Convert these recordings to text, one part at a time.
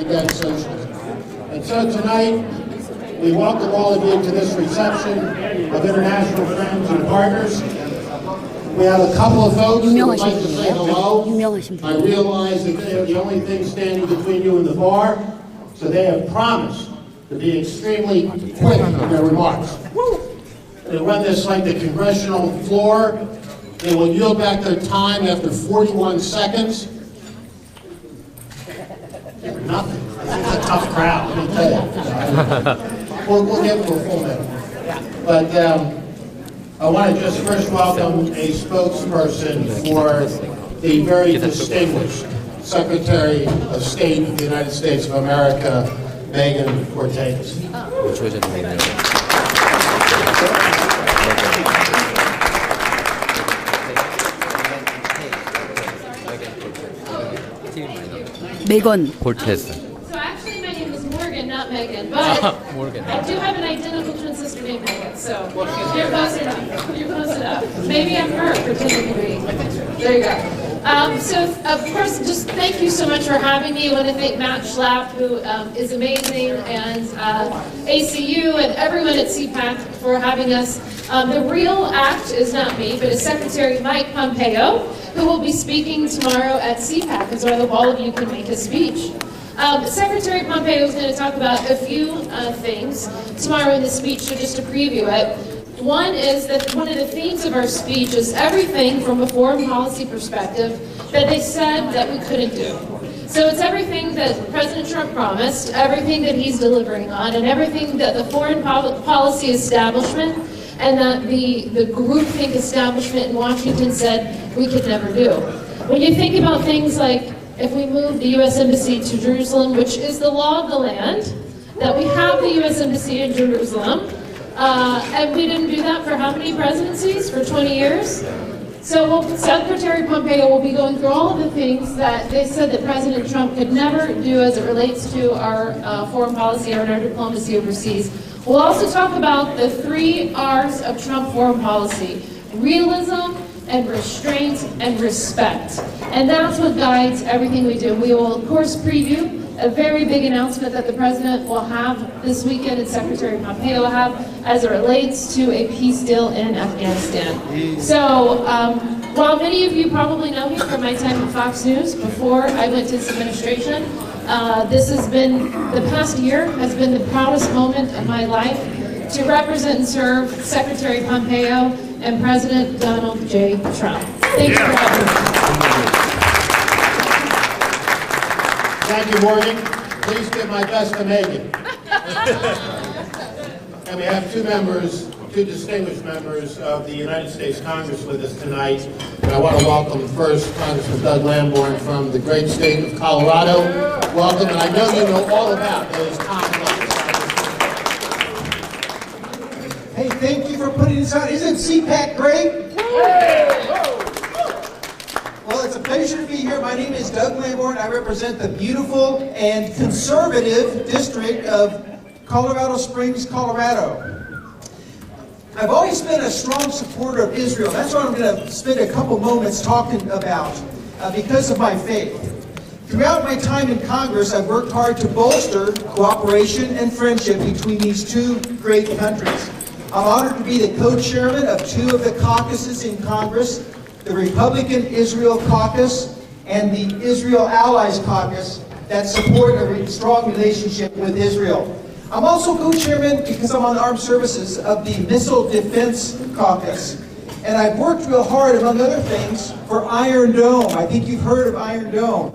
against socialism. And so tonight, we welcome all of you to this reception of international friends and partners. We have a couple of folks who would like to say hello. I realize that they are the only thing standing between you and the bar, so they have promised to be extremely quick in their remarks. They run this like the congressional floor. They will yield back their time after 41 seconds. Nothing. It's a tough crowd, let me tell you. We'll get to a full minute. But I want to just first welcome a spokesperson for the very distinguished Secretary of State of the United States of America, Megan Cortez. Megan Cortez. So actually my name is Morgan, not Megan, but Morgan. I do have an identical twin sister named Megan, so you're close enough. You're close enough. Maybe I'm her, pretending to be. There you go. So of course, just thank you so much for having me. I want to thank Matt Schlapp, who is amazing, and ACU and everyone at CPAC for having us. The real act is not me, but it's Secretary Mike Pompeo, who will be speaking tomorrow at CPAC, and so I hope all of you can make a speech. Secretary Pompeo is going to talk about a few things tomorrow in the speech, so just to preview it. One is that one of the themes of our speech is everything from a foreign policy perspective that they said that we couldn't do. So it's everything that President Trump promised, everything that he's delivering on, and everything that the foreign policy establishment and that the groupthink establishment in Washington said we could never do. When you think about things like if we move the U.S. Embassy to Jerusalem, which is the law of the land, that we have the U.S. Embassy in Jerusalem, and we didn't do that for how many presidencies? For 20 years? So Secretary Pompeo will be going through all of the things that they said that President Trump could never do as it relates to our foreign policy or our diplomacy overseas. We'll also talk about the 3 R's of Trump foreign policy: realism, and restraint, and respect. And that's what guides everything we do. We will, of course, preview a very big announcement that the President will have this weekend and Secretary Pompeo will have as it relates to a peace deal in Afghanistan. So, while many of you probably know me from my time at Fox News before I went to this administration, this has been, the past year has been the proudest moment of my life to represent and serve Secretary Pompeo and President Donald J. Trump. Thank you for having me. Thank you, Morgan. Please give my best to Megan. And we have two distinguished members of the United States Congress with us tonight. And I want to welcome first Congressman Doug Lamborn from the great state of Colorado. Welcome, and I know you know all about those conflicts. Hey, thank you for putting this on. Isn't CPAC great? Well, it's a pleasure to be here. My name is Doug Lamborn. I represent the beautiful and conservative district of Colorado Springs, Colorado. I've always been a strong supporter of Israel. That's what I'm going to spend a couple moments talking about because of my faith. Throughout my time in Congress, I've worked hard to bolster cooperation and friendship between these two great countries. I'm honored to be the co-chairman of 2 of the caucuses in Congress, the Republican Israel Caucus and the Israel Allies Caucus that support a strong relationship with Israel. I'm also co-chairman, because I'm on the Armed Services, of the Missile Defense Caucus. And I've worked real hard, among other things, for Iron Dome. I think you've heard of Iron Dome.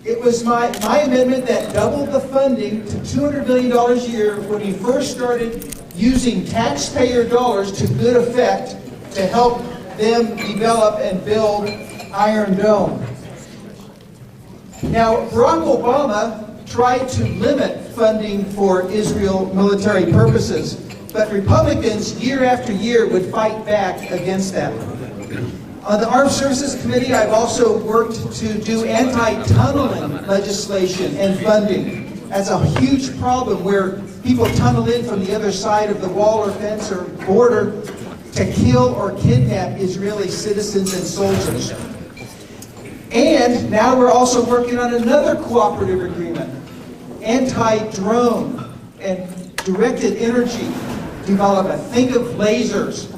It was my amendment that doubled the funding to $200 billion a year when we first started using taxpayer dollars to good effect to help them develop and build Iron Dome. Now, Barack Obama tried to limit funding for Israel military purposes, but Republicans year after year would fight back against that. On the Armed Services Committee, I've also worked to do anti-tunneling legislation and funding. That's a huge problem where people tunnel in from the other side of the wall or fence or border to kill or kidnap Israeli citizens and soldiers. And now we're also working on another cooperative agreement, anti-drone and directed energy development. Think of lasers.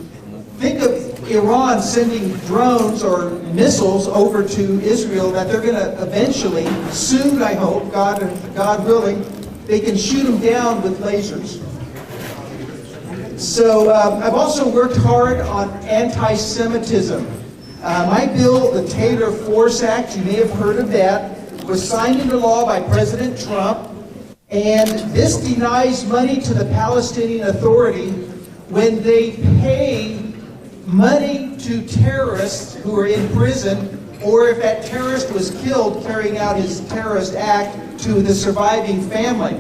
Think of Iran sending drones or missiles over to Israel that they're going to eventually, soon I hope, God willing, they can shoot them down with lasers. So I've also worked hard on anti-Semitism. My bill, the Taylor Force Act, you may have heard of that, was signed into law by President Trump, and this denies money to the Palestinian Authority when they pay money to terrorists who are in prison, or if that terrorist was killed carrying out his terrorist act, to the surviving family.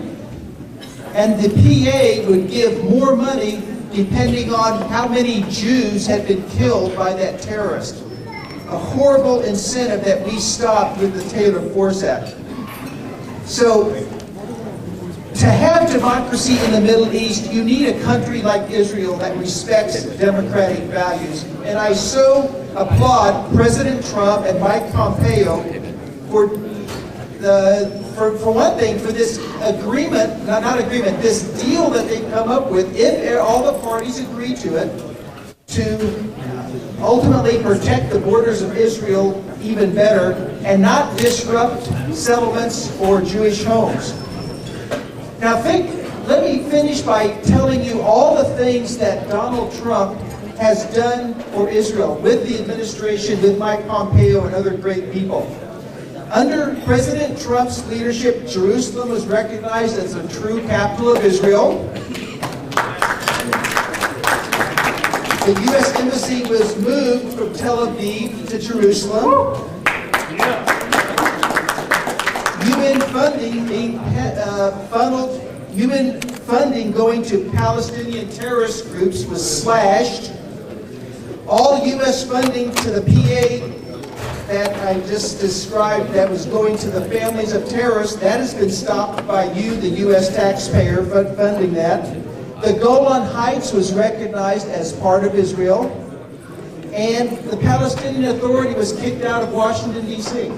And the PA would give more money depending on how many Jews had been killed by that terrorist. A horrible incentive that we stopped with the Taylor Force Act. So, to have democracy in the Middle East, you need a country like Israel that respects democratic values. And I so applaud President Trump and Mike Pompeo for one thing, for this agreement, this deal that they've come up with, if all the parties agree to it, to ultimately protect the borders of Israel even better and not disrupt settlements or Jewish homes. Now let me finish by telling you all the things that Donald Trump has done for Israel with the administration, with Mike Pompeo and other great people. Under President Trump's leadership, Jerusalem was recognized as the true capital of Israel. The U.S. Embassy was moved from Tel Aviv to Jerusalem. UN funding being funneled, UN funding going to Palestinian terrorist groups was slashed. All U.S. funding to the PA that I just described that was going to the families of terrorists, that has been stopped by you, the U.S. taxpayer, funding that. The Golan Heights was recognized as part of Israel, and the Palestinian Authority was kicked out of Washington, D.C.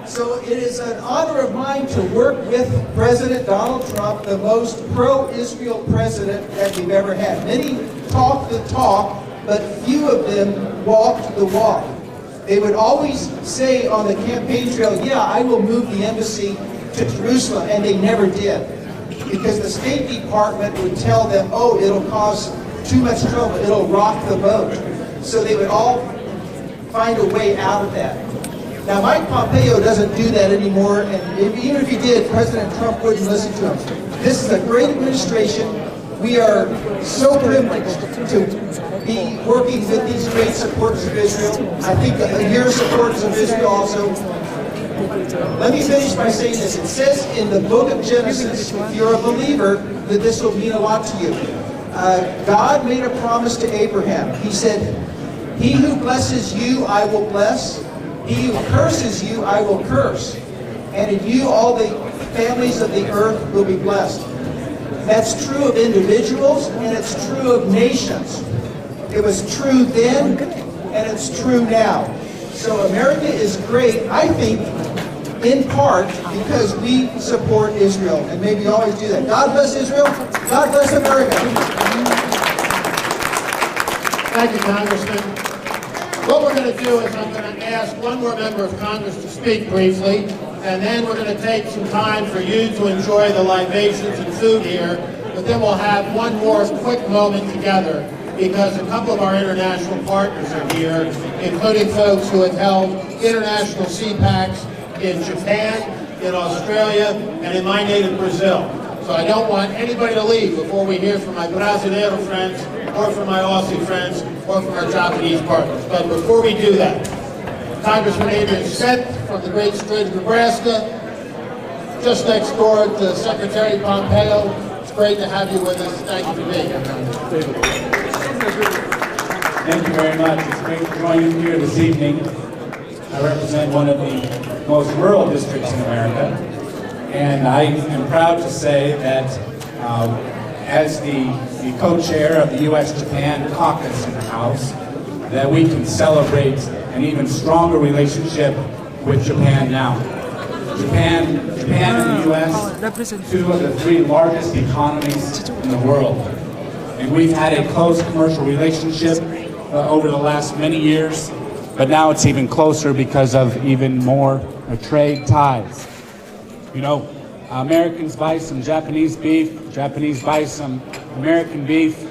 So it is an honor of mine to work with President Donald Trump, the most pro-Israel president that we've ever had. Many talk the talk, but few of them walked the walk. They would always say on the campaign trail, yeah, I will move the embassy to Jerusalem, and they never did. Because the State Department would tell them, oh, it'll cause too much trouble, it'll rock the boat. So they would all find a way out of that. Now, Mike Pompeo doesn't do that anymore, and even if he did, President Trump wouldn't listen to him. This is a great administration. We are so privileged to be working with these great supporters of Israel. I think your supporters of Israel also. Let me finish by saying this. It says in the book of Genesis, if you're a believer, that this will mean a lot to you. God made a promise to Abraham. He said, he who blesses you, I will bless. He who curses you, I will curse. And in you, all the families of the earth will be blessed. That's true of individuals, and it's true of nations. It was true then, and it's true now. So America is great, I think, in part because we support Israel, and maybe always do that. God bless Israel. God bless America. Thank you, Congressman. What we're going to do is I'm going to ask one more member of Congress to speak briefly, and then we're going to take some time for you to enjoy the libations and food here, but then we'll have one more quick moment together because a couple of our international partners are here, including folks who have held international CPACs in Japan, in Australia, and in my native Brazil. So I don't want anybody to leave before we hear from my Brasileiro friends, or from my Aussie friends, or from our Japanese partners. But before we do that, Congressman Adrian Smith from the great state of Nebraska, just next door to Secretary Pompeo. It's great to have you with us. Thank you for being here. Thank you very much. It's great to join you here this evening. I represent one of the most rural districts in America, and I am proud to say that as the the co-chair of the U.S.-Japan caucus in the House, that we can celebrate an even stronger relationship with Japan now. Japan and the U.S., two of the three largest economies in the world. And we've had a close commercial relationship over the last many years, but now it's even closer because of even more trade ties. You know, Americans buy some Japanese beef, Japanese buy some American beef.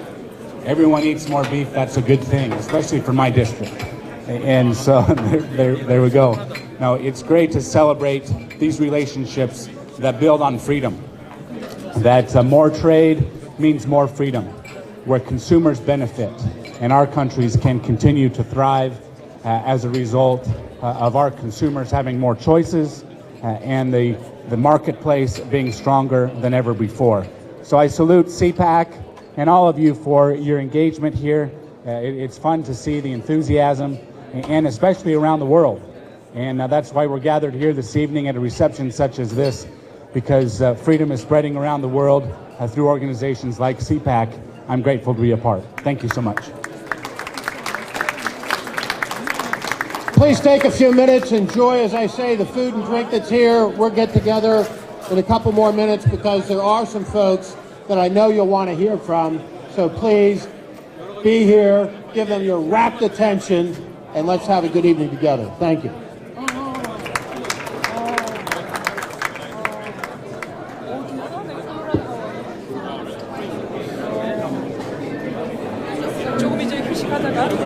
Everyone eats more beef, that's a good thing, especially for my district. And so there we go. Now, it's great to celebrate these relationships that build on freedom, that more trade means more freedom, where consumers benefit and our countries can continue to thrive as a result of our consumers having more choices and the marketplace being stronger than ever before. So I salute CPAC and all of you for your engagement here. It's fun to see the enthusiasm, and especially around the world. And that's why we're gathered here this evening at a reception such as this, because freedom is spreading around the world through organizations like CPAC. I'm grateful to be a part. Thank you so much. Please take a few minutes, enjoy, as I say, the food and drink that's here. We'll get together in a couple more minutes because there are some folks that I know you'll want to hear from. So please be here, give them your rapt attention, and let's have a good evening together. Thank you.